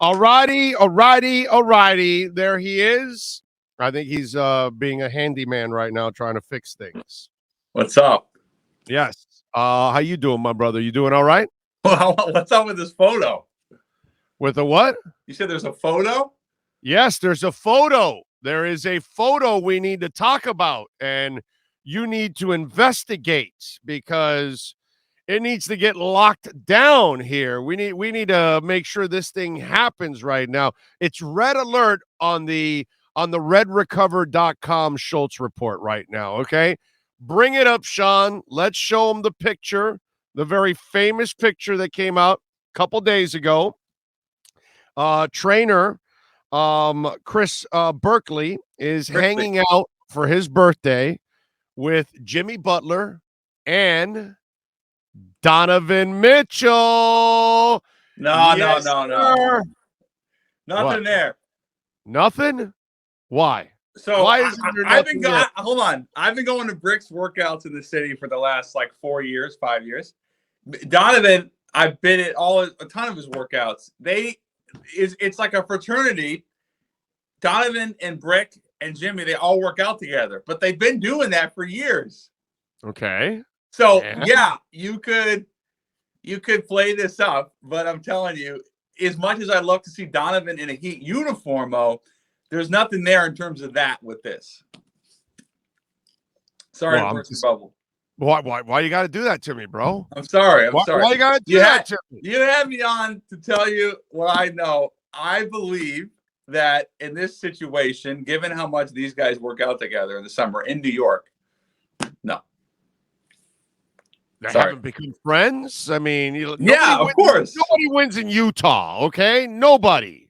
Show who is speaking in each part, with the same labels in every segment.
Speaker 1: Alrighty. There he is. I think he's being a handyman right now, trying to fix things.
Speaker 2: What's up?
Speaker 1: Yes. How you doing, my brother? You doing all right?
Speaker 2: Well, what's up with this photo?
Speaker 1: With a what?
Speaker 2: You said there's a photo?
Speaker 1: Yes, there's a photo. There is a photo we need to talk about, and you need to investigate because it needs to get locked down here. We need to make sure this thing happens right now. It's red alert on the redrecover.com Schultz report right now, okay? Bring it up, Sean. Let's show them the picture, the very famous picture that came out a couple days ago. Trainer Chris Berkeley is hanging out for his birthday with Jimmy Butler and Donovan Mitchell.
Speaker 2: No.
Speaker 1: Sir.
Speaker 2: Nothing
Speaker 1: What?
Speaker 2: there.
Speaker 1: Nothing? Why?
Speaker 2: So
Speaker 1: why isn't there nothing there?
Speaker 2: Hold on. I've been going to Brick's workouts in the city for the last 5 years. Donovan, I've been at a ton of his workouts. It's like a fraternity. Donovan and Brick and Jimmy, they all work out together, but they've been doing that for years.
Speaker 1: Okay.
Speaker 2: So yeah, you could play this up, but I'm telling you, as much as I'd love to see Donovan in a Heat uniform, there's nothing there in terms of that with this. Sorry to burst your bubble.
Speaker 1: Why you got to do that to me, bro?
Speaker 2: I'm sorry.
Speaker 1: Why you got to do that to me?
Speaker 2: You have me on to tell you what I know. I believe that in this situation, given how much these guys work out together in the summer in New York, no.
Speaker 1: They haven't become friends. I mean,
Speaker 2: of course.
Speaker 1: Nobody wins in Utah, okay? Nobody.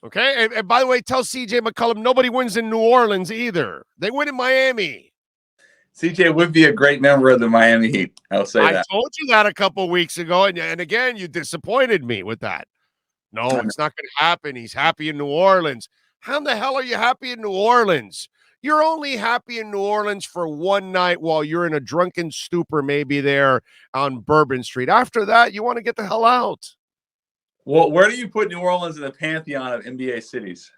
Speaker 1: Okay? And by the way, tell CJ McCollum nobody wins in New Orleans either. They win in Miami.
Speaker 2: CJ would be a great member of the Miami Heat. I'll say that.
Speaker 1: I told you that a couple weeks ago, and again, you disappointed me with that. No, it's not going to happen. He's happy in New Orleans. How in the hell are you happy in New Orleans? You're only happy in New Orleans for one night while you're in a drunken stupor maybe there on Bourbon Street. After that, you want to get the hell out.
Speaker 2: Well, where do you put New Orleans in the pantheon of NBA cities?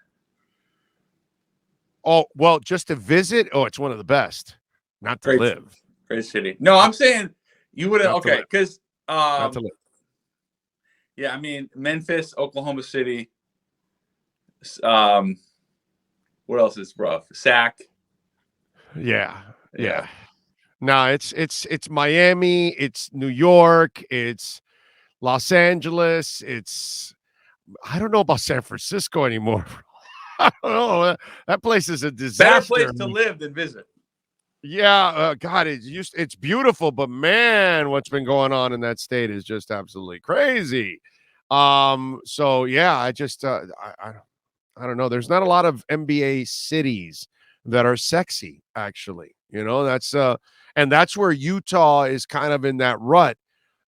Speaker 1: Oh, well, just to visit? Oh, it's one of the best. Not to live.
Speaker 2: Great city. No, I'm saying you wouldn't. Okay, because
Speaker 1: not to live.
Speaker 2: Yeah, I mean Memphis, Oklahoma City. What else is rough? Sac.
Speaker 1: Yeah. No, it's Miami, it's New York, it's Los Angeles, I don't know about San Francisco anymore. I don't know. That place is a disaster.
Speaker 2: Better place to live than visit.
Speaker 1: Yeah, God, it's beautiful, but man, what's been going on in that state is just absolutely crazy. So yeah, I just I don't know. There's not a lot of NBA cities that are sexy, actually. You know, and that's where Utah is kind of in that rut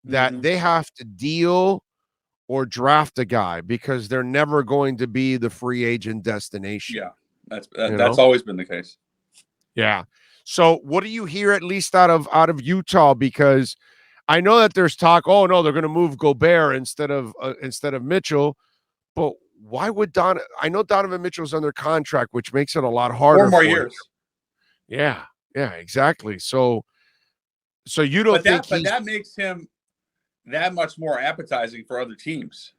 Speaker 1: that they have to deal or draft a guy because they're never going to be the free agent destination.
Speaker 2: Yeah, that's always been the case.
Speaker 1: Yeah. So what do you hear at least out of Utah? Because I know that there's talk, oh no, they're going to move Gobert instead of Mitchell, but why would I know Donovan Mitchell's under contract, which makes it a lot harder.
Speaker 2: 4 more years.
Speaker 1: Yeah, exactly. So you don't think
Speaker 2: that makes him that much more appetizing for other teams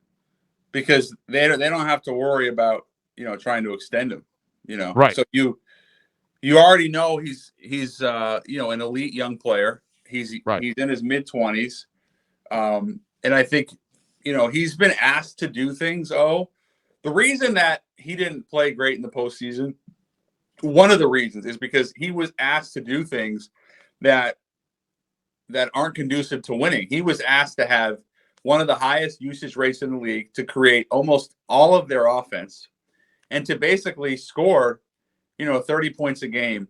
Speaker 2: because they don't have to worry about trying to extend him.
Speaker 1: Right.
Speaker 2: So you already know he's an elite young player. He's in his mid-20s, and I think he's been asked to do things. The reason that he didn't play great in the postseason, one of the reasons is because he was asked to do things that aren't conducive to winning. He was asked to have one of the highest usage rates in the league, to create almost all of their offense, and to basically score 30 points a game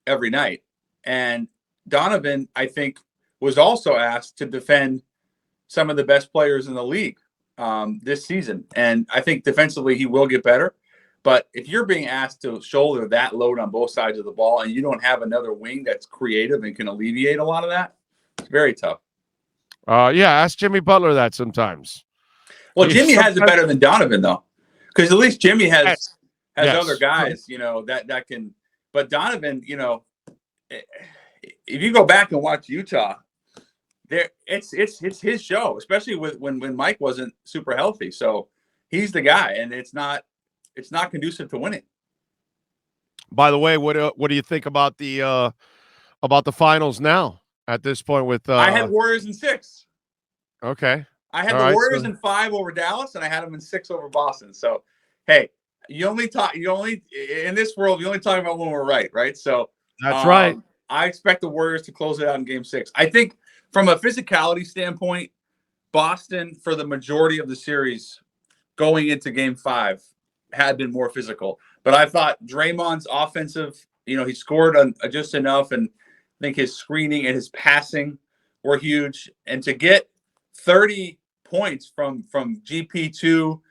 Speaker 2: every night. And Donovan, I think, was also asked to defend some of the best players in the league this season. And I think defensively he will get better. But if you're being asked to shoulder that load on both sides of the ball and you don't have another wing that's creative and can alleviate a lot of that, it's very tough.
Speaker 1: Yeah, ask Jimmy Butler that sometimes.
Speaker 2: Well, Jimmy has it better than Donovan, though, because at least Jimmy has other guys, that can. But Donovan, if you go back and watch Utah, it's his show, especially when Mike wasn't super healthy. So he's the guy, and it's not conducive to winning.
Speaker 1: By the way, what do you think about the finals now at this point? With
Speaker 2: I had Warriors in 6.
Speaker 1: Okay,
Speaker 2: I had the Warriors in 5 over Dallas, and I had them in 6 over Boston. So, hey, in this world, you only talk about when we're right? So
Speaker 1: that's right.
Speaker 2: I expect the Warriors to close it out in Game 6. I think from a physicality standpoint, Boston, for the majority of the series going into Game 5, had been more physical. But I thought Draymond's offensive, he scored just enough, and I think his screening and his passing were huge. And to get 30 points from GP2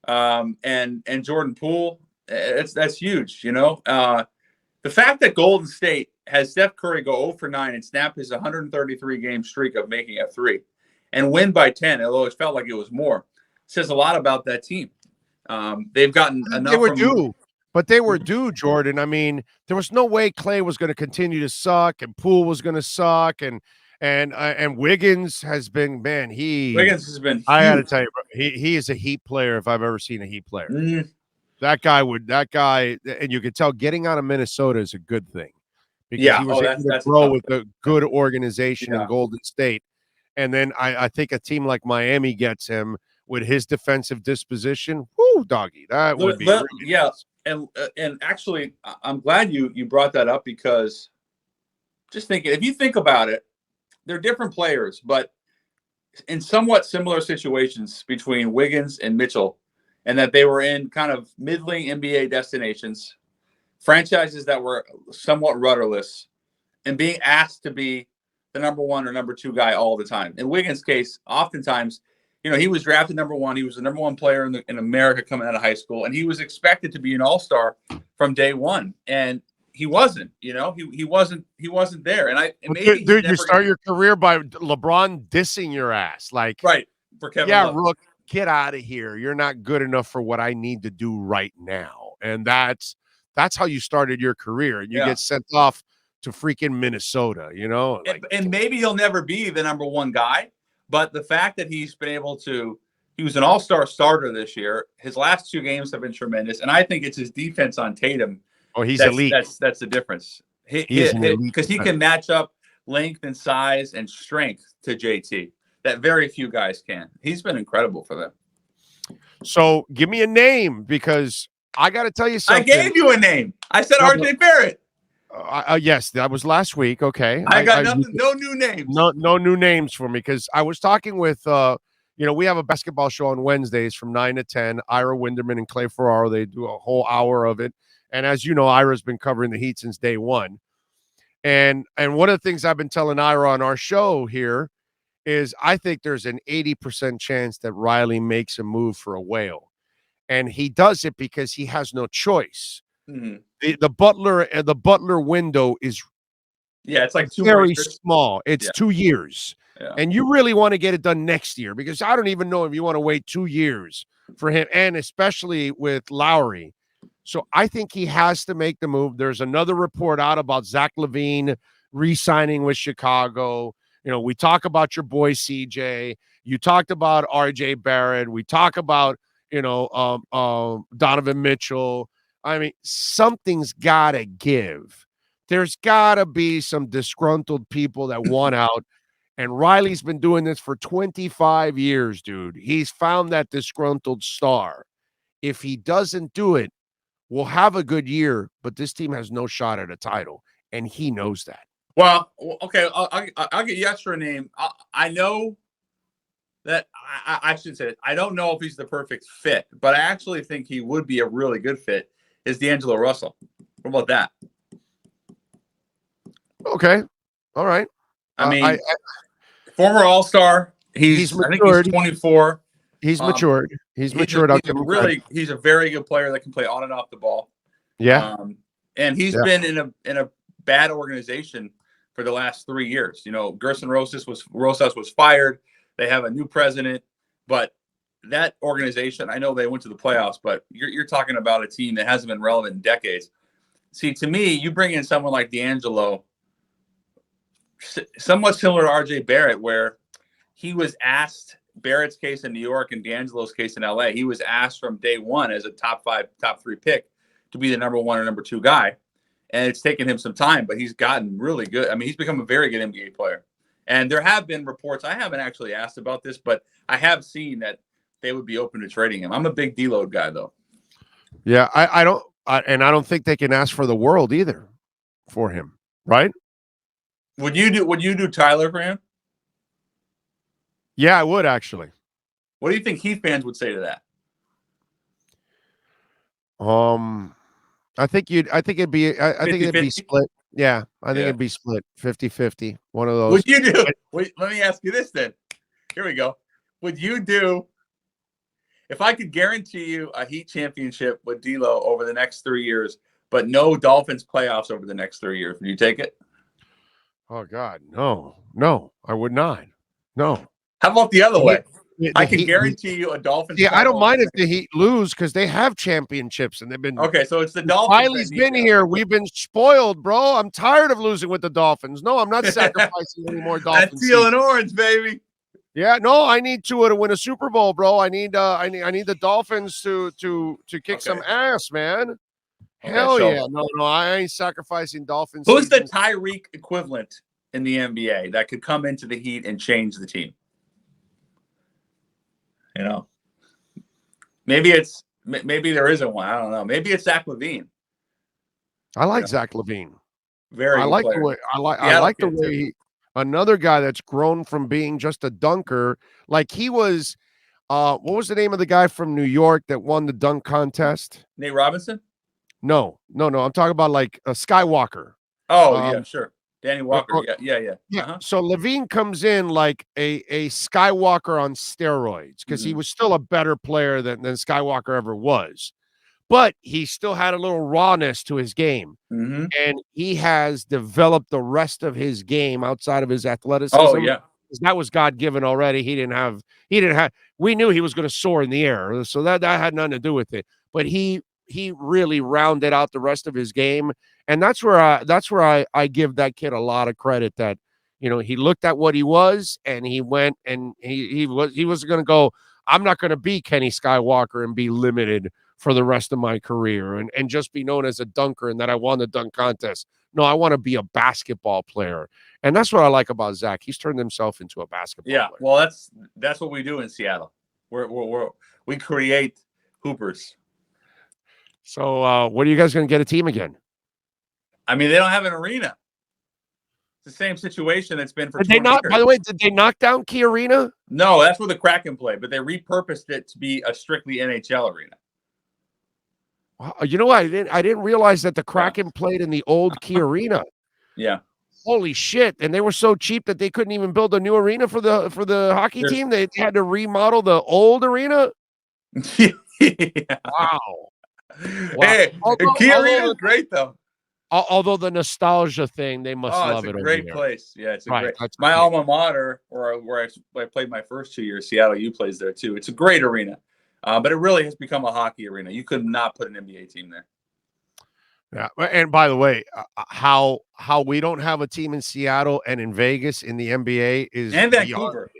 Speaker 2: and Jordan Poole, that's huge. The fact that Golden State has Steph Curry go 0 for 9 and snap his 133 game streak of making a 3 and win by 10, although it felt like it was more, says a lot about that team. They've gotten enough.
Speaker 1: They were due, but they were due, Jordan. I mean, there was no way Clay was going to continue to suck, and Poole was going to suck, and Wiggins has been, man.
Speaker 2: Wiggins has been huge.
Speaker 1: I got to tell you, he is a Heat player if I've ever seen a Heat player.
Speaker 2: Mm-hmm.
Speaker 1: That guy, and you could tell getting out of Minnesota is a good thing because he was able to grow with a good organization in Golden State. And then I think a team like Miami gets him with his defensive disposition. Whoo, doggy, that would be really
Speaker 2: nice. And actually, I'm glad you brought that up, because just thinking, if you think about it, they're different players, but in somewhat similar situations between Wiggins and Mitchell, and that they were in kind of middling NBA destinations, franchises that were somewhat rudderless, and being asked to be the number 1 or number 2 guy all the time. In Wiggins' case, oftentimes, he was drafted number 1. He was the number 1 player in America coming out of high school, and he was expected to be an all-star from day 1. And he wasn't. He wasn't there. And maybe
Speaker 1: dude, you start your career by LeBron dissing your ass, like,
Speaker 2: right, for Kevin Love.
Speaker 1: Rook, get out of here. You're not good enough for what I need to do right now. And that's how you started your career. And you get sent off to freaking Minnesota,
Speaker 2: and maybe he'll never be the number 1 guy, but the fact that he's been able to, he was an all-star starter this year. His last 2 games have been tremendous. And I think it's his defense on Tatum.
Speaker 1: Oh, he's elite.
Speaker 2: That's the difference. Because he can match up length and size and strength to JT that very few guys can. He's been incredible for them.
Speaker 1: So give me a name, because I got to tell you something.
Speaker 2: I gave you a name. I said RJ Barrett.
Speaker 1: Yes, that was last week. Okay.
Speaker 2: I got nothing. No new names.
Speaker 1: No new names for me, because I was talking with, we have a basketball show on Wednesdays from 9 to 10. Ira Winderman and Clay Ferraro, they do a whole hour of it. And as you know, Ira's been covering the Heat since day 1. And one of the things I've been telling Ira on our show here is I think there's an 80% chance that Riley makes a move for a whale. And he does it because he has no choice.
Speaker 2: Mm-hmm.
Speaker 1: The Butler window is
Speaker 2: it's like
Speaker 1: very small. It's 2 years.
Speaker 2: Yeah.
Speaker 1: And you really want to get it done next year, because I don't even know if you want to wait 2 years for him, and especially with Lowry. So I think he has to make the move. There's another report out about Zach Levine re-signing with Chicago. We talk about your boy CJ. You talked about RJ Barrett. We talk about, Donovan Mitchell. I mean, something's got to give. There's got to be some disgruntled people that want out. And Riley's been doing this for 25 years, dude. He's found that disgruntled star. If he doesn't do it, we'll have a good year, but this team has no shot at a title, and he knows that.
Speaker 2: Well, okay, I'll get yes for a name. I know that I should say it. I don't know if he's the perfect fit, but I actually think he would be a really good fit. Is D'Angelo Russell? What about that?
Speaker 1: Okay, all right.
Speaker 2: I mean, former All-Star. He's I think he's 24.
Speaker 1: He's matured. He's matured.
Speaker 2: He's a very good player that can play on and off the ball.
Speaker 1: Yeah.
Speaker 2: And he's been in a bad organization for the last 3 years. Gerson Rosas was fired. They have a new president, but that organization, I know they went to the playoffs, but you're talking about a team that hasn't been relevant in decades. See, to me, you bring in someone like D'Angelo, somewhat similar to RJ Barrett, where he was asked, Barrett's case in New York and D'Angelo's case in LA, he was asked from day one as a top 5, top 3 pick to be the number 1 or number 2 guy. And it's taken him some time, but he's gotten really good. I mean, he's become a very good NBA player. And there have been reports, I haven't actually asked about this, but I have seen that they would be open to trading him. I'm a big deload guy, though.
Speaker 1: Yeah, I don't think they can ask for the world either for him, right?
Speaker 2: Would you do Tyler for him?
Speaker 1: Yeah, I would actually.
Speaker 2: What do you think Heat fans would say to that?
Speaker 1: I think it'd be split. Yeah, I think it'd be split 50-50. One of those.
Speaker 2: Would you do? Wait, let me ask you this then. Here we go. Would you do, if I could guarantee you a Heat championship with D'Lo over the next 3 years, but no Dolphins playoffs over the next 3 years, would you take it?
Speaker 1: Oh God, no, I would not. No.
Speaker 2: How about the other way? I can guarantee you a Dolphins.
Speaker 1: Yeah, I don't mind if the Heat lose because they have championships and they've been.
Speaker 2: Okay, so it's the Dolphins.
Speaker 1: Riley's been here. We've been spoiled, bro. I'm tired of losing with the Dolphins. No, I'm not sacrificing any more Dolphins.
Speaker 2: That's teal and orange, baby.
Speaker 1: Yeah, no, I need Tua to win a Super Bowl, bro. I need the Dolphins to kick some ass, man. Hell yeah. No, I ain't sacrificing Dolphins.
Speaker 2: Who's the Tyreek equivalent in the NBA that could come into the Heat and change the team? You know, maybe there isn't one. I don't know. Maybe it's Zach Levine.
Speaker 1: I like Zach Levine.
Speaker 2: I like the way
Speaker 1: I like the way another guy that's grown from being just a dunker. Like he was, what was the name of the guy from New York that won the dunk contest?
Speaker 2: Nate Robinson?
Speaker 1: No. I'm talking about like a Skywalker.
Speaker 2: Oh, yeah, sure. Danny Walker. Yeah. Uh-huh.
Speaker 1: So Levine comes in like a Skywalker on steroids because he was still a better player than Skywalker ever was. But he still had a little rawness to his game.
Speaker 2: Mm-hmm.
Speaker 1: And he has developed the rest of his game outside of his athleticism.
Speaker 2: Oh, yeah.
Speaker 1: That was God-given already. We knew he was going to soar in the air. So that had nothing to do with it. But he really rounded out the rest of his game. And that's where I give that kid a lot of credit that, he looked at what he was and he went and he was going to go, I'm not going to be Kenny Skywalker and be limited for the rest of my career and just be known as a dunker and that I won the dunk contest. No, I want to be a basketball player. And that's what I like about Zach. He's turned himself into a basketball player.
Speaker 2: Well, that's what we do in Seattle. We create hoopers.
Speaker 1: So what are you guys going to get a team again?
Speaker 2: I mean, they don't have an arena. It's the same situation it's been for 20 years.
Speaker 1: By the way, did they knock down Key Arena?
Speaker 2: No, that's where the Kraken play, but they repurposed it to be a strictly NHL arena.
Speaker 1: You know what? I didn't realize that the Kraken played in the old Key Arena.
Speaker 2: Yeah.
Speaker 1: Holy shit. And they were so cheap that they couldn't even build a new arena for the hockey team. They had to remodel the old arena.
Speaker 2: Yeah.
Speaker 1: Wow.
Speaker 2: Hey, Key Arena is great though.
Speaker 1: Although the nostalgia thing, they must love it.
Speaker 2: It's a great place. Yeah, it's
Speaker 1: great.
Speaker 2: My alma mater, where I played my first 2 years, Seattle U plays there too. It's a great arena, but it really has become a hockey arena. You could not put an NBA team there.
Speaker 1: Yeah, and by the way, how we don't have a team in Seattle and in Vegas in the NBA is
Speaker 2: and Vancouver.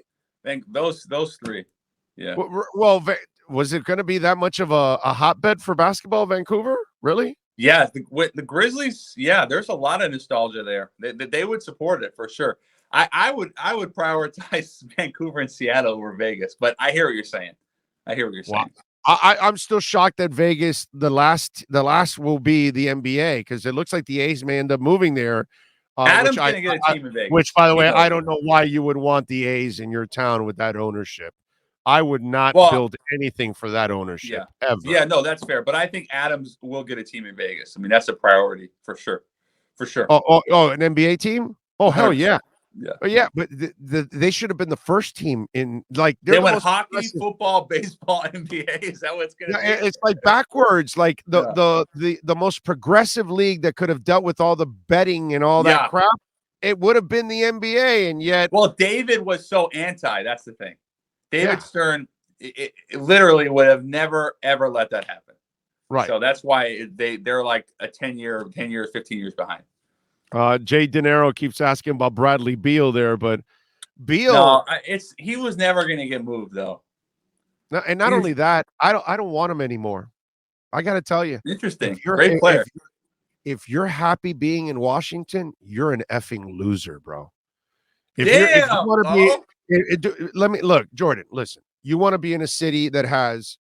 Speaker 2: Those three. Yeah.
Speaker 1: Well, was it going to be that much of a hotbed for basketball, Vancouver? Really?
Speaker 2: Yeah, the Grizzlies. Yeah, there's a lot of nostalgia there. They would support it for sure. I would prioritize Vancouver and Seattle over Vegas, but I hear what you're saying. Wow.
Speaker 1: I'm still shocked that Vegas, the last will be the NBA because it looks like the A's may end up moving there.
Speaker 2: Adam's going to get a team in Vegas.
Speaker 1: Which, by the way, I don't know why you would want the A's in your town with that ownership. I would not build anything for that ownership ever.
Speaker 2: Yeah, no, that's fair. But I think Adams will get a team in Vegas. I mean, that's a priority for sure. For sure.
Speaker 1: Oh, an NBA team? Oh, hell yeah.
Speaker 2: Yeah.
Speaker 1: Oh, yeah, but they should have been the first team in
Speaker 2: they went hockey, football, baseball, NBA. Is that what it's going to be?
Speaker 1: It's like backwards, like the most progressive league that could have dealt with all the betting and all that crap. It would have been the NBA, and yet.
Speaker 2: Well, David was so anti. That's the thing. David Stern, it literally would have never ever let that happen.
Speaker 1: Right.
Speaker 2: So that's why they're like a 10 years, 15 years behind.
Speaker 1: Jay De Niro keeps asking about Bradley Beal there, but Beal.
Speaker 2: No, he was never going to get moved though.
Speaker 1: And not only that, I don't want him anymore. I got to tell you.
Speaker 2: Interesting. Great player.
Speaker 1: If you're happy being in Washington, you're an effing loser, bro. If you want to be, let me look, Jordan. Listen, you want to be in a city that has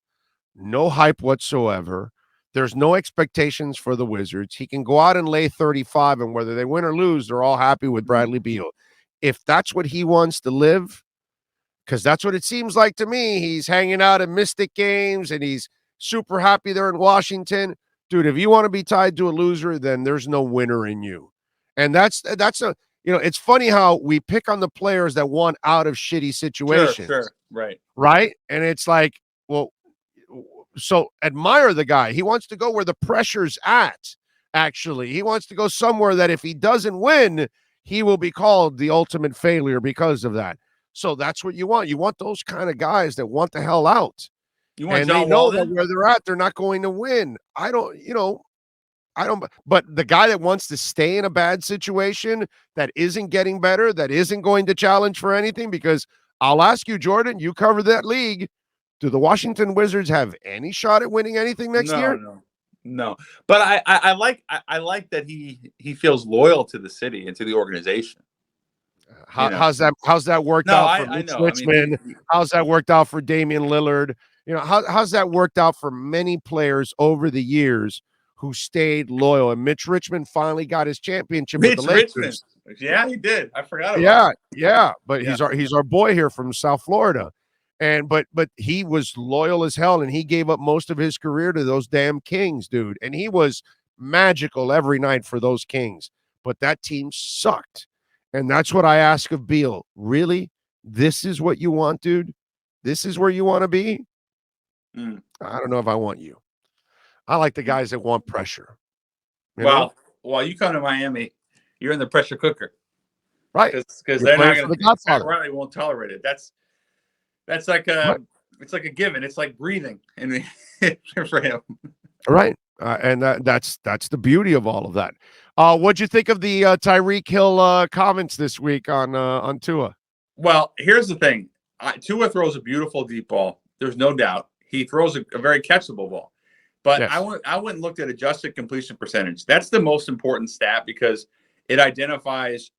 Speaker 1: no hype whatsoever. There's no expectations for the Wizards. He can go out and lay 35, and whether they win or lose, they're all happy with Bradley Beal. If that's what he wants to live, because that's what it seems like to me. He's hanging out at Mystic games, and he's super happy there in Washington. Dude, if you want to be tied to a loser, then there's no winner in you. And that's it's funny how we pick on the players that want out of shitty situations.
Speaker 2: Sure. Right.
Speaker 1: Right? And it's like, well, so admire the guy. He wants to go where the pressure's at, actually. He wants to go somewhere that if he doesn't win, he will be called the ultimate failure because of that. So that's what you want. You want those kind of guys that want the hell out.
Speaker 2: You want
Speaker 1: and
Speaker 2: John
Speaker 1: they know
Speaker 2: Walden?
Speaker 1: that where they're at, they're not going to win. I don't, but the guy that wants to stay in a bad situation that isn't getting better, that isn't going to challenge for anything, because I'll ask you, Jordan, you cover that league. Do the Washington Wizards have any shot at winning anything next year?
Speaker 2: No. But I like that he feels loyal to the city and to the organization.
Speaker 1: How's that worked out for Mitch Richmond? How's that worked out for Damian Lillard? How's that worked out for many players over the years who stayed loyal? And Mitch Richmond finally got his championship with the Lakers.
Speaker 2: Yeah, he did. I forgot about
Speaker 1: Yeah. But he's our boy here from South Florida. And but he was loyal as hell, and he gave up most of his career to those damn Kings, dude. And he was magical every night for those Kings. But that team sucked. And that's what I ask of Beal. Really? This is what you want, dude? This is where you want to be? I don't know if I want you. I like the guys that want pressure.
Speaker 2: Well, you come to Miami, you're in the pressure cooker.
Speaker 1: Right.
Speaker 2: Because they're not going to Riley won't tolerate it. That's like it's like a given. It's like breathing and for him.
Speaker 1: Right. And that's the beauty of all of that. What'd you think of the Tyreek Hill comments this week on Tua?
Speaker 2: Well, here's the thing. Tua throws a beautiful deep ball. There's no doubt. He throws a very catchable ball. But yes. I went and looked at adjusted completion percentage. That's the most important stat because it identifies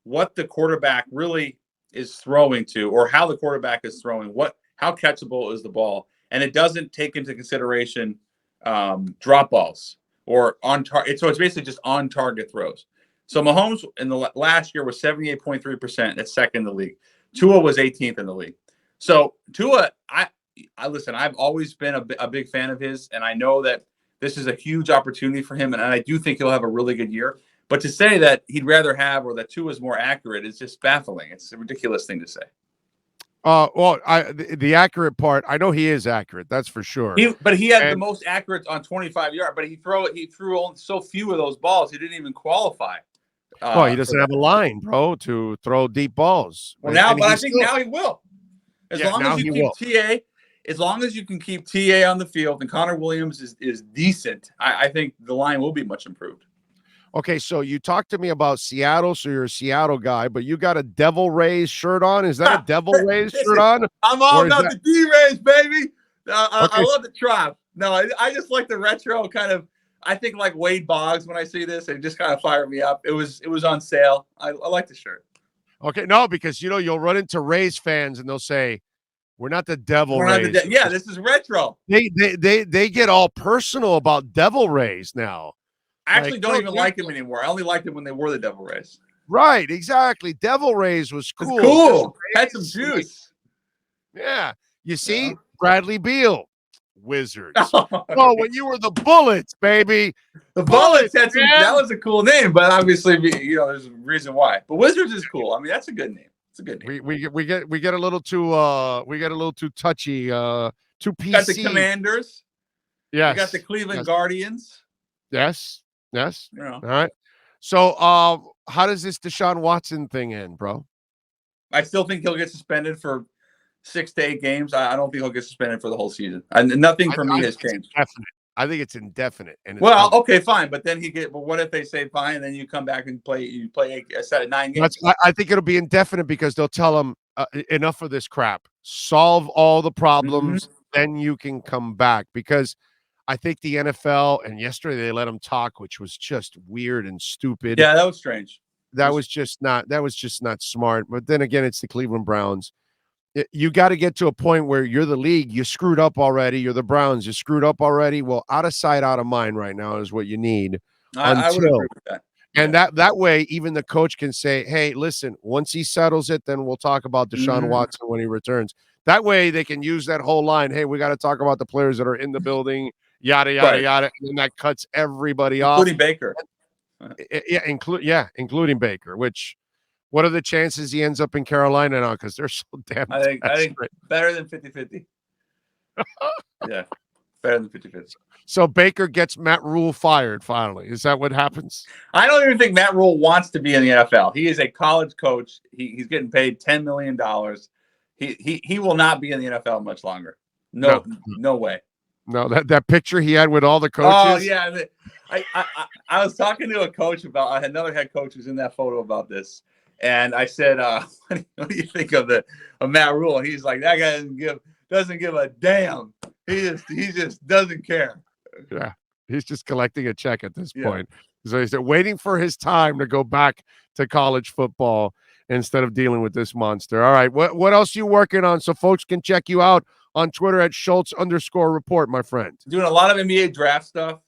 Speaker 2: what the quarterback really is throwing to, or how the quarterback is throwing, how catchable is the ball. And it doesn't take into consideration drop balls or on target. So it's basically just on target throws. So Mahomes in the last year was 78.3%. That's second in the league. Tua was 18th in the league. So Tua, I listen, I've always been a big fan of his, and I know that this is a huge opportunity for him, and I do think he'll have a really good year. But to say that he'd rather have, or that Tua is more accurate, is just baffling. It's a ridiculous thing to say.
Speaker 1: Well, the accurate part, I know he is accurate. That's for sure.
Speaker 2: But he had the most accurate on 25 yards. But he threw on so few of those balls, he didn't even qualify.
Speaker 1: Well, he doesn't have a line, bro, to throw deep balls.
Speaker 2: Well, I think now he will. As long as you keep TA, as long as you can keep TA on the field, and Connor Williams is decent, I think the line will be much improved.
Speaker 1: Okay, so you talked to me about Seattle, so you're a Seattle guy, but you got a Devil Rays shirt on. Is that a Devil Rays shirt on?
Speaker 2: I'm all about the D-Rays, baby. I love the Tribe. No, I just like the retro kind of. I think like Wade Boggs when I see this, it just kind of fired me up. It was on sale. I like the shirt.
Speaker 1: Okay, no, because you'll run into Rays fans and they'll say, "We're not the Devil Rays."
Speaker 2: This is retro.
Speaker 1: They get all personal about Devil Rays now.
Speaker 2: I actually don't even like them anymore. I only liked them when they were the Devil Rays.
Speaker 1: Right, exactly. Devil Rays was cool.
Speaker 2: It's cool. Had some juice.
Speaker 1: Yeah. You see, Bradley Beal, Wizards. Oh, when you were the Bullets, baby.
Speaker 2: The Bullets that was a cool name, but obviously, there's a reason why. But Wizards is cool. I mean, that's a good name. It's a good name.
Speaker 1: We get a little too touchy, too PC.
Speaker 2: Got the Commanders.
Speaker 1: Yes.
Speaker 2: You got the Cleveland Guardians.
Speaker 1: Yes.
Speaker 2: Yeah.
Speaker 1: All right. So, how does this Deshaun Watson thing end, bro?
Speaker 2: I still think he'll get suspended for 6 to 8 games, I don't think he'll get suspended for the whole season. And nothing for me has changed.
Speaker 1: I think it's indefinite. And
Speaker 2: well, okay, fine, but then what if they say fine, and then you come back and play a set of 9 games?
Speaker 1: I think it'll be indefinite because they'll tell him enough of this crap. Solve all the problems, then you can come back. Because I think the NFL, and yesterday they let him talk, which was just weird and stupid.
Speaker 2: Yeah, that was strange.
Speaker 1: That was just not smart. But then again, it's the Cleveland Browns. You got to get to a point where you're the league. You screwed up already. You're the Browns. You screwed up already. Well, out of sight, out of mind right now is what you need.
Speaker 2: I would agree with that.
Speaker 1: And that way, even the coach can say, hey, listen, once he settles it, then we'll talk about Deshaun Watson when he returns. That way they can use that whole line. Hey, we got to talk about the players that are in the building, yada, yada, yada. And then that cuts everybody off.
Speaker 2: Including Baker.
Speaker 1: Including Baker, which what are the chances he ends up in Carolina now? Because they're so damn
Speaker 2: I think better than 50-50. Yeah, better than 50-50.
Speaker 1: So Baker gets Matt Rule fired finally. Is that what happens?
Speaker 2: I don't even think Matt Rule wants to be in the NFL. He is a college coach. He's getting paid $10 million. He will not be in the NFL much longer. No way.
Speaker 1: No, that picture he had with all the coaches.
Speaker 2: Oh yeah, I was talking to a coach about another head coach who's in that photo about this, and I said, "What do you think of Matt Rule?" He's like, "That guy doesn't give a damn. He just doesn't care."
Speaker 1: Yeah, he's just collecting a check at this point. So he's waiting for his time to go back to college football instead of dealing with this monster. All right, what else are you working on so folks can check you out on Twitter at Schultz_report, my friend?
Speaker 2: Doing a lot of NBA draft stuff.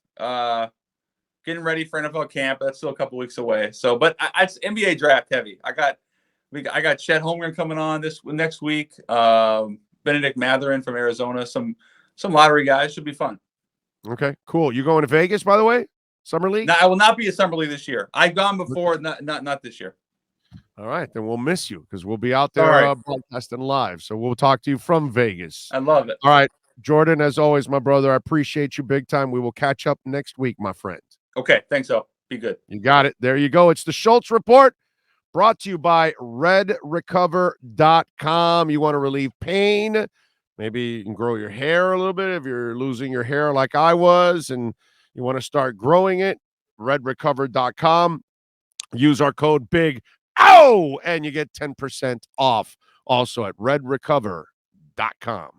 Speaker 2: Getting ready for NFL camp. That's still a couple weeks away. So, but it's NBA draft heavy. I got Chet Holmgren coming on next week. Benedict Mathurin from Arizona. Some lottery guys. Should be fun.
Speaker 1: Okay, cool. You going to Vegas, by the way? Summer League?
Speaker 2: No, I will not be a Summer League this year. I've gone before, not this year.
Speaker 1: All right, then we'll miss you because we'll be out there broadcasting live. So we'll talk to you from Vegas.
Speaker 2: I love it.
Speaker 1: All right, Jordan, as always, my brother, I appreciate you big time. We will catch up next week, my friend.
Speaker 2: Okay, thanks, so be good.
Speaker 1: You got it. There you go. It's the Schultz Report brought to you by redrecover.com. You want to relieve pain? Maybe you can grow your hair a little bit if you're losing your hair like I was and you want to start growing it. Redrecover.com. Use our code BIG. And you get 10% off also at redrecover.com.